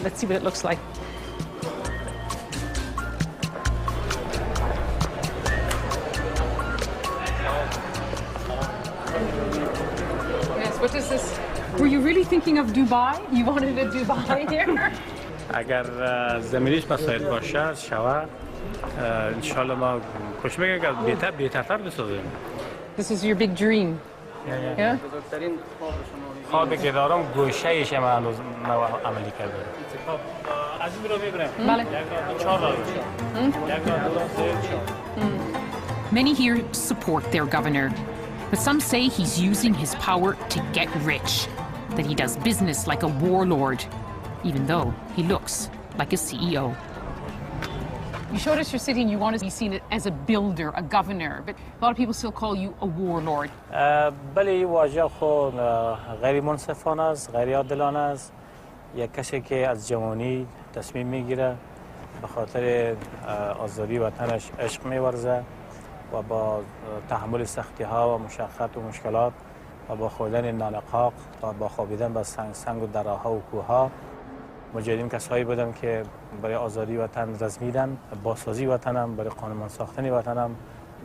Let's see what it looks like. Yes, what is this? Were you really thinking of Dubai? You wanted a Dubai here? اگر زمینیش مساعد باشه شود ان شاء الله ما خوش میگم که بهترتر بسازیم. This is your big dream. Yeah. خوابی که دارم گوشه‌ایش من عملی کرده. از این رو میبرم. بله. Many here support their governor, but some say he's using his power to get rich, that he does business like a warlord, even though he looks like a CEO. You showed us your city and you want to be seen as a builder, a governor, but a lot of people still call you a warlord. بله واژه خود غیر منصفانه است، غیر عادلانه است. یک کسی که از جوانی تصمیم میگیره به خاطر آزادی وطنش عشق می‌ورزه و با تحمل سختی‌ها و مشقت و مشکلات و با خوردن نانقاق و با خوابیدن با سنگ و دراها و کوه‌ها مجاهدین کسایی بودم که برای آزادی وطن رزمیدن، بازسازی وطنم، برای قانون ساختن وطنم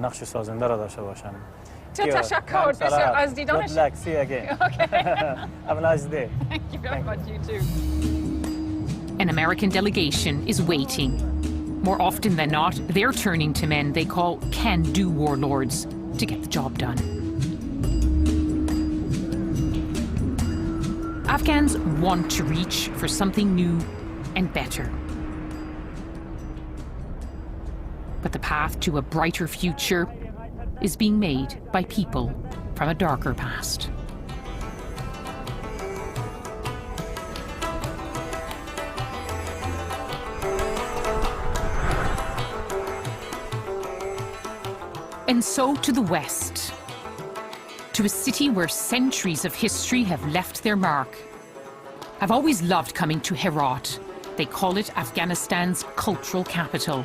نقش سازنده را داشته باشند. تشکر بسیار از دیدانش. Good luck. See you again. Okay. Have a nice day. Thank you very much. You too. An American delegation is waiting. More often than not, they're turning to men they call can-do warlords to get the job done. Afghans want to reach for something new and better. But the path to a brighter future is being made by people from a darker past. And so to the west, to a city where centuries of history have left their mark. I've always loved coming to Herat. They call it Afghanistan's cultural capital.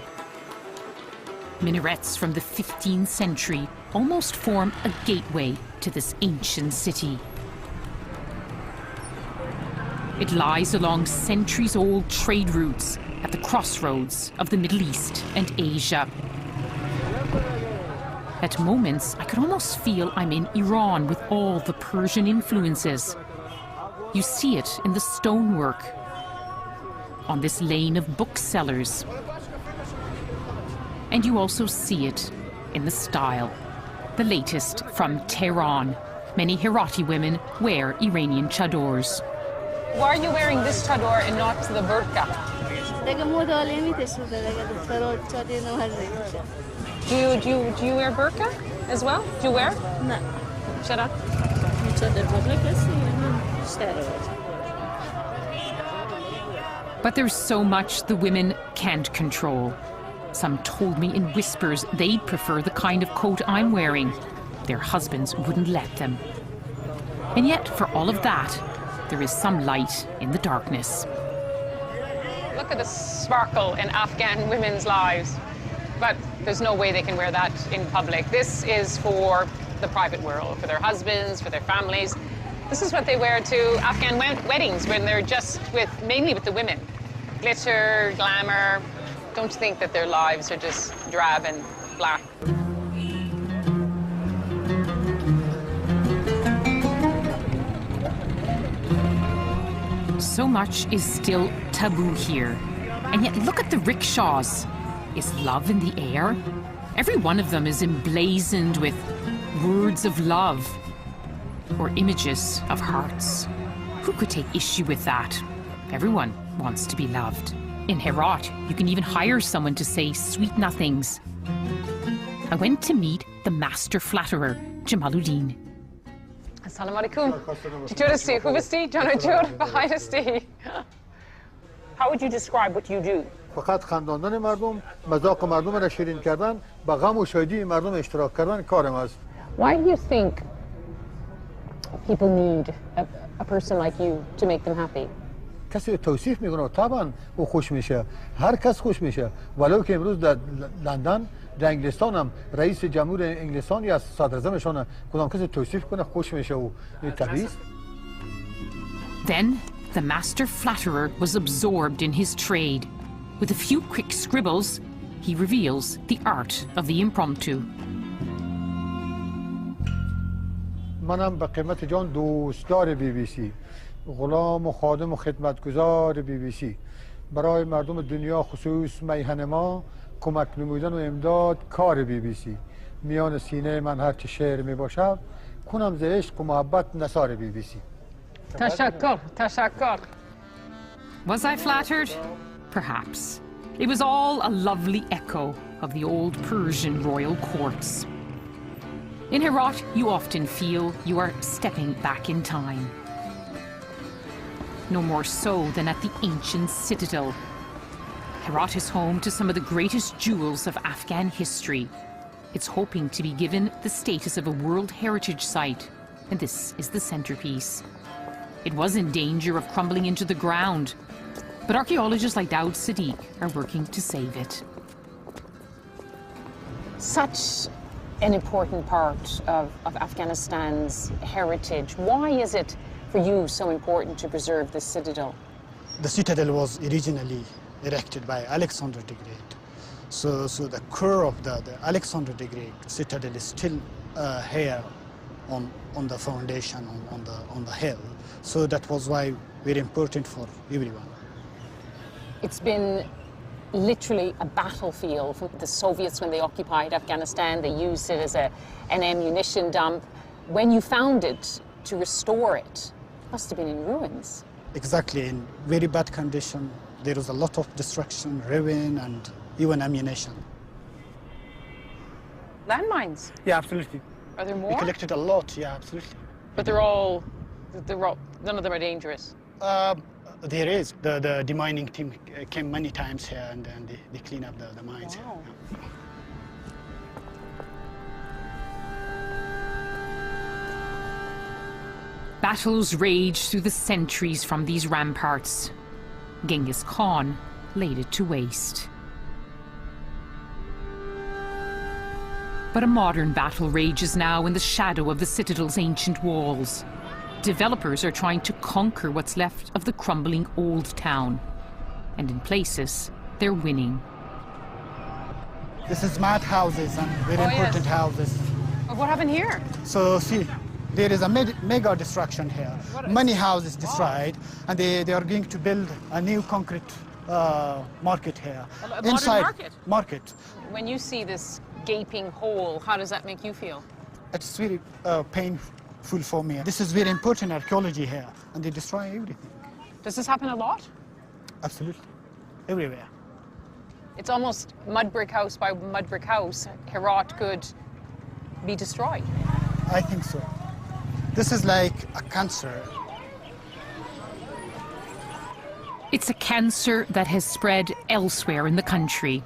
Minarets from the 15th century almost form a gateway to this ancient city. It lies along centuries-old trade routes at the crossroads of the Middle East and Asia. At moments, I could almost feel I'm in Iran with all the Persian influences. You see it in the stonework, on this lane of booksellers. And you also see it in the style, the latest from Tehran. Many Herati women wear Iranian chadors. Why are you wearing this chador and not the burqa? Do you wear burqa as well? Do you wear? No. Shut up. But there's so much the women can't control. Some told me in whispers they'd prefer the kind of coat I'm wearing. Their husbands wouldn't let them. And yet, for all of that, there is some light in the darkness. Look at the sparkle in Afghan women's lives. But there's no way they can wear that in public. This is for the private world, for their husbands, for their families. This is what they wear to Afghan weddings when they're just mainly with the women. Glitter, glamour. Don't think that their lives are just drab and black. So much is still taboo here. And yet look at the rickshaws. Is love in the air? Every one of them is emblazoned with words of love or images of hearts. Who could take issue with that? Everyone wants to be loved. In Herat, you can even hire someone to say sweet nothings. I went to meet the master flatterer, Jamaluddin. Assalamu alaikum. Chitorusti, huvisti, janajur, bahayasti. How would you describe what you do? فقط خنداندن مردم، مذاق مردم را شیرین کردن، با غم و شادی مردم اشتراک کردن کارم است. Why do you think people need a person like you to make them happy? کسی توصیف میکنه طبعا او خوش میشه، هر کس خوش میشه، ولو که امروز در لندن در انگلستان هم رئیس جمهور انگلستان یا صدر اعظمشون کدام کسی توصیف کنه خوش میشه و طبیعی است. Then the master flatterer was absorbed in his trade. With a few quick scribbles, he reveals the art of the impromptu. منم به قیمت جان دوستدار BBC، غلام و خادم و خدمتگزار BBC. برای مردم دنیا خصوص میهن ما کمک نمودن و امداد کار BBC. میان سینه من هر چه شعر می باشد کنم ز عشق و محبت نثار BBC. تشکر، تشکر. Was I flattered? Perhaps. It was all a lovely echo of the old Persian royal courts. In Herat, you often feel you are stepping back in time. No more so than at the ancient citadel. Herat is home to some of the greatest jewels of Afghan history. It's hoping to be given the status of a World Heritage Site, and this is the centerpiece. It was in danger of crumbling into the ground, but archaeologists like Daoud Sadiq are working to save it. Such an important part of Afghanistan's heritage. Why is it for you so important to preserve the citadel? The citadel was originally erected by Alexander the Great. So the core of the Alexander the Great citadel is still here on the foundation, on the hill. So that was why very important for everyone. It's been literally a battlefield for the Soviets when they occupied Afghanistan. They used it as an ammunition dump. When you found it, to restore it, must have been in ruins. Exactly, in very bad condition. There was a lot of destruction, ruin, and even ammunition. Landmines? Yeah, absolutely. Are there more? We collected a lot, yeah, absolutely. But none of them are dangerous. There is. The demining team came many times here and they clean up the mines. Wow. Yeah. Battles raged through the centuries from these ramparts. Genghis Khan laid it to waste. But a modern battle rages now in the shadow of the citadel's ancient walls. Developers are trying to conquer what's left of the crumbling old town. And in places, they're winning. This is mad houses and very important houses. What happened here? So see, there is a mega destruction here. Many houses destroyed, and they are going to build a new concrete market here. A modern market? Market. When you see this gaping hole, how does that make you feel? It's very painful for me. This is very important archaeology here, and they destroy everything. Does this happen a lot? Absolutely, everywhere. It's almost mud brick house by mud brick house. Herat could be destroyed. I think so. This is like a cancer. It's a cancer that has spread elsewhere in the country,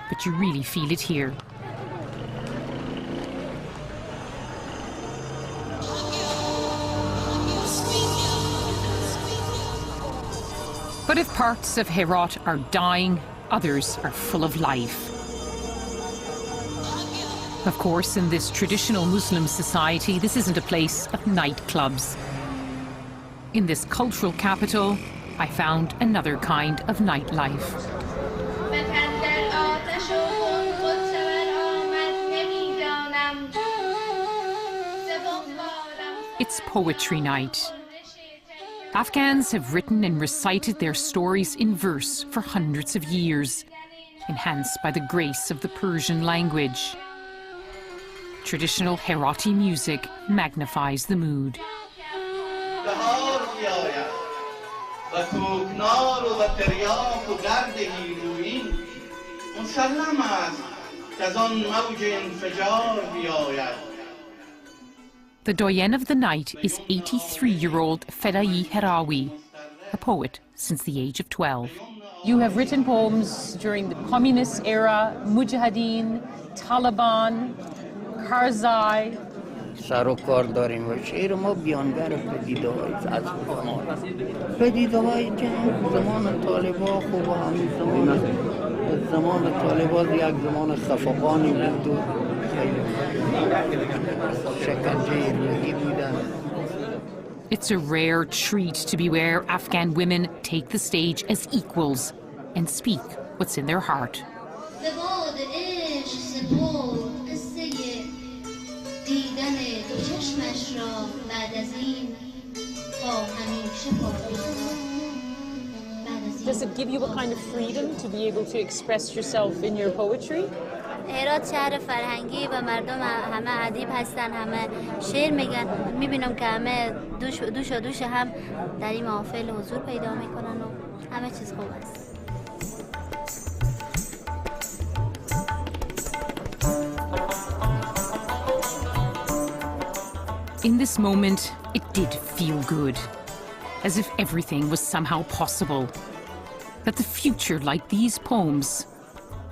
but you really feel it here. But if parts of Herat are dying, others are full of life. Of course, in this traditional Muslim society, this isn't a place of nightclubs. In this cultural capital, I found another kind of nightlife. It's poetry night. Afghans have written and recited their stories in verse for hundreds of years, enhanced by the grace of the Persian language. Traditional Herati music magnifies the mood. The doyen of the night is 83-year-old Fedai Herawi, a poet since the age of 12. You have written poems during the communist era, Mujahideen, Taliban, Karzai. سر و کار داریم و شعر ما بیانگر پدیده‌های از زمان پدیده‌های جنگ زمان طالبان خوب و همین زمان طالبان یک زمان خفقانی بود و شکنجه روحی بودن It's a rare treat to be where Afghan women take the stage as equals and speak what's in their heart. Does it give you a kind of freedom to be able to express yourself in your poetry? هرات شهر فرهنگی و مردم همه ادیب هستن، همه شعر میگن. میبینم که همه دوش هم در این محافل حضور پیدا میکنن و همه چیز خوب است. In this moment, it did feel good, as if everything was somehow possible. That the future, like these poems,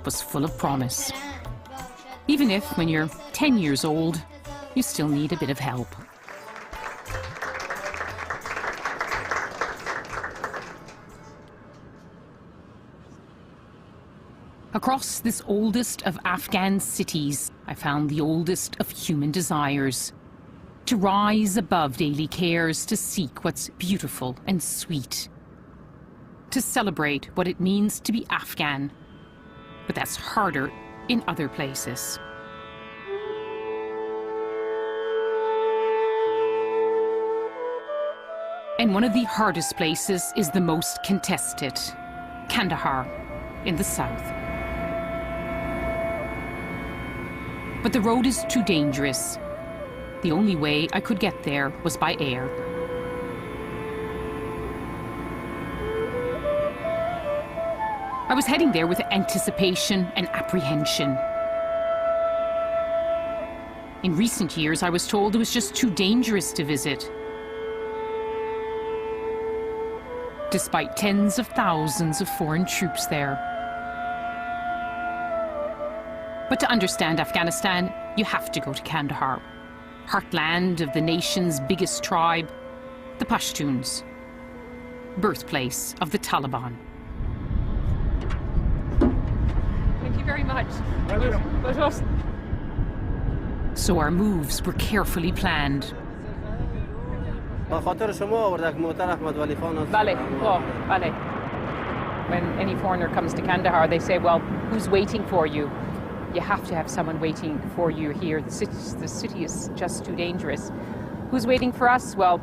was full of promise. Even if, when you're 10 years old, you still need a bit of help. Across this oldest of Afghan cities, I found the oldest of human desires. To rise above daily cares, to seek what's beautiful and sweet. To celebrate what it means to be Afghan. But that's harder in other places. And one of the hardest places is the most contested, Kandahar in the south. But the road is too dangerous. The only way I could get there was by air. I was heading there with anticipation and apprehension. In recent years, I was told it was just too dangerous to visit. Despite tens of thousands of foreign troops there. But to understand Afghanistan, you have to go to Kandahar, heartland of the nation's biggest tribe, the Pashtuns, birthplace of the Taliban. Thank you very much. So our moves were carefully planned. Vale, oh, vale. When any foreigner comes to Kandahar, they say, well, who's waiting for you? You have to have someone waiting for you here. The city is just too dangerous. Who's waiting for us? Well,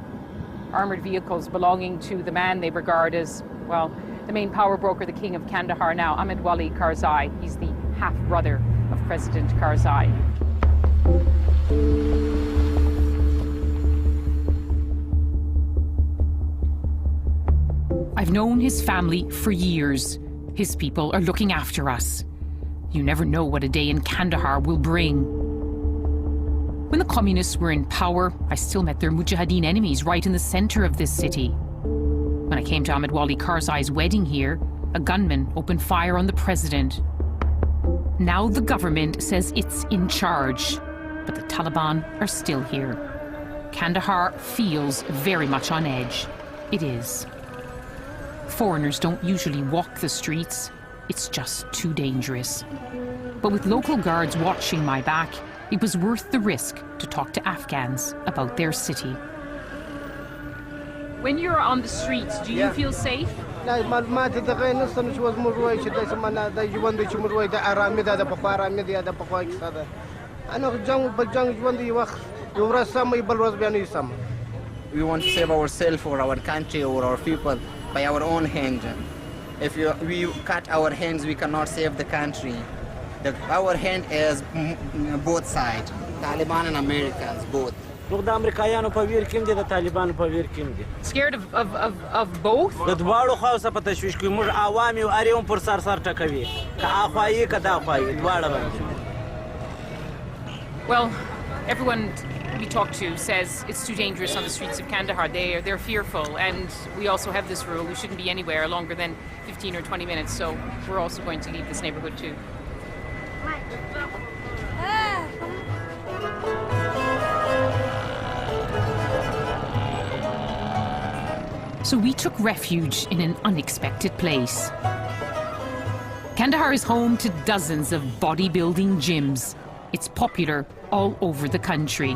armoured vehicles belonging to the man they regard as, well, the main power broker, the king of Kandahar now, Ahmed Wali Karzai. He's the half-brother of President Karzai. I've known his family for years. His people are looking after us. You never know what a day in Kandahar will bring. When the communists were in power, I still met their Mujahideen enemies right in the center of this city. When I came to Ahmed Wali Karzai's wedding here, a gunman opened fire on the president. Now the government says it's in charge, but the Taliban are still here. Kandahar feels very much on edge. It is. Foreigners don't usually walk the streets. It's just too dangerous. But with local guards watching my back, it was worth the risk to talk to Afghans about their city. When you're on the streets, do you feel safe? We want to save ourselves or our country or our people by our own hand. If we cut our hands, we cannot save the country. Our hand is both sides, Taliban and Americans, both. Scared of both? Well, everyone we talk to says it's too dangerous on the streets of Kandahar. They're fearful, and we also have this rule: we shouldn't be anywhere longer than 15 or 20 minutes. So we're also going to leave this neighborhood too. So we took refuge in an unexpected place. Kandahar is home to dozens of bodybuilding gyms. It's popular all over the country.